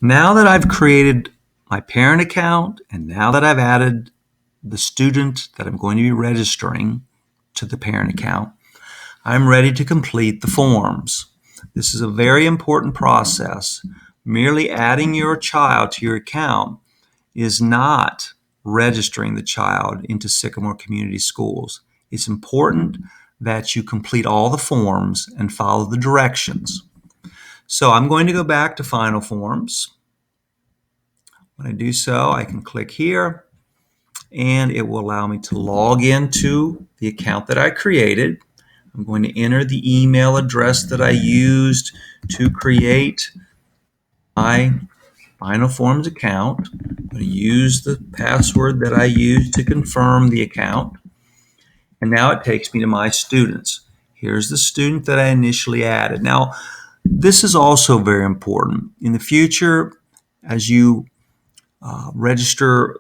Now that I've created my parent account and now that I've added the student that I'm going to be registering to the parent account, I'm ready to complete the forms. This is a very important process. Merely adding your child to your account is not registering the child into Sycamore Community Schools. It's important that you complete all the forms and follow the directions. So I'm going to go back to Final Forms. When I do so, I can click here and it will allow me to log into the account that I created. I'm going to enter the email address that I used to create my Final Forms account. I'm going to use the password that I used to confirm the account. And now it takes me to my students. Here's the student that I initially added. Now, this is also very important. In the future, as you register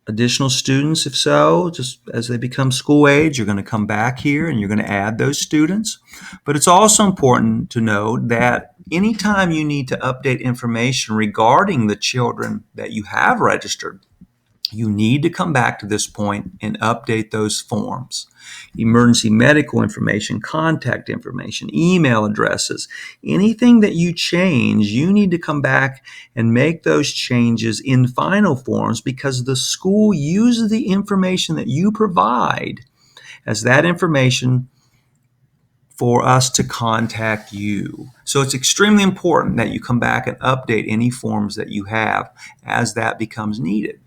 additional students, if so, just as they become school age, you're going to come back here and you're going to add those students. But it's also important to note that anytime you need to update information regarding the children that you have registered, you need to come back to this point and update those forms. Emergency medical information, contact information, email addresses, anything that you change, you need to come back and make those changes in Final Forms because the school uses the information that you provide as that information for us to contact you. So it's extremely important that you come back and update any forms that you have as that becomes needed.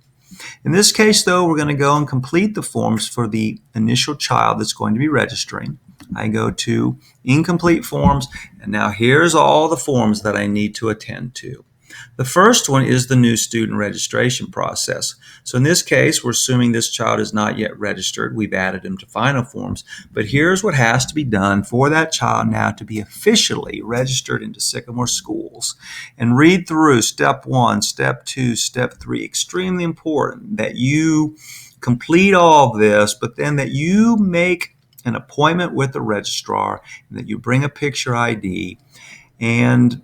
In this case, though, we're going to go and complete the forms for the initial child that's going to be registering. I go to Incomplete Forms, and now here's all the forms that I need to attend to. The first one is the new student registration process. So in this case, we're assuming this child is not yet registered. We've added him to Final Forms. But here's what has to be done for that child now to be officially registered into Sycamore Schools. And read through step 1, step 2, step 3. Extremely important that you complete all of this, but then that you make an appointment with the registrar and that you bring a picture ID and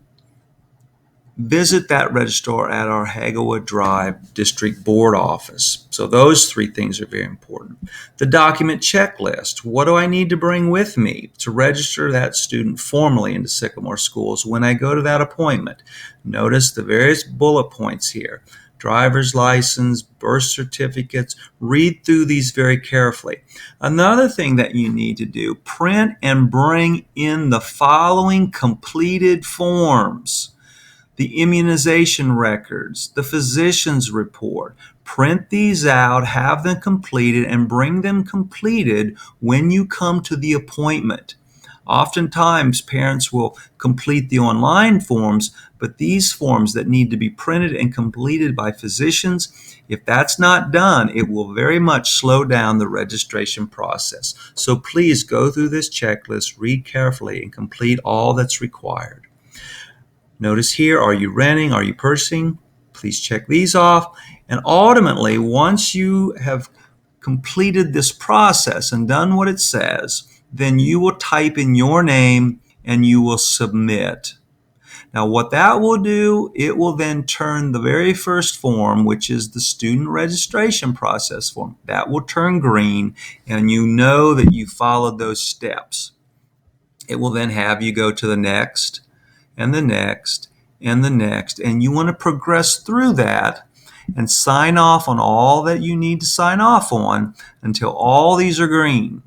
visit that registrar at our Hagelwood Drive District Board office. So those 3 things are very important. The document checklist. What do I need to bring with me to register that student formally into Sycamore Schools when I go to that appointment? Notice the various bullet points here. Driver's license, birth certificates. Read through these very carefully. Another thing that you need to do, print and bring in the following completed forms. The immunization records, the physician's report. Print these out, have them completed, and bring them completed when you come to the appointment. Oftentimes, parents will complete the online forms, but these forms that need to be printed and completed by physicians, if that's not done, it will very much slow down the registration process. So please go through this checklist, read carefully, and complete all that's required. Notice here, are you renting? Are you purchasing? Please check these off. And ultimately, once you have completed this process and done what it says, then you will type in your name and you will submit. Now, what that will do, it will then turn the very first form, which is the student registration process form. That will turn green, and you know that you followed those steps. It will then have you go to the next, and the next, and the next. And you want to progress through that and sign off on all that you need to sign off on until all these are green.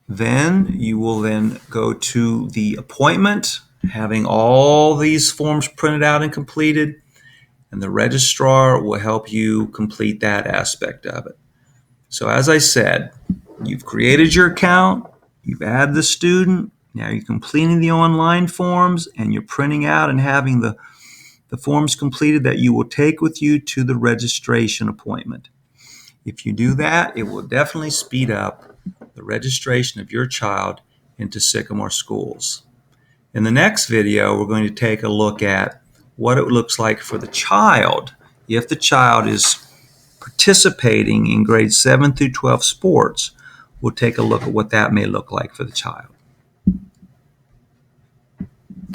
Then you will then go to the appointment, having all these forms printed out and completed, and the registrar will help you complete that aspect of it. So as I said, you've created your account, you've added the student, now you're completing the online forms, and you're printing out and having the forms completed that you will take with you to the registration appointment. If you do that, it will definitely speed up the registration of your child into Sycamore Schools. In the next video, we're going to take a look at what it looks like for the child if the child is participating in grades 7 through 12 sports. We'll take a look at what that may look like for the child.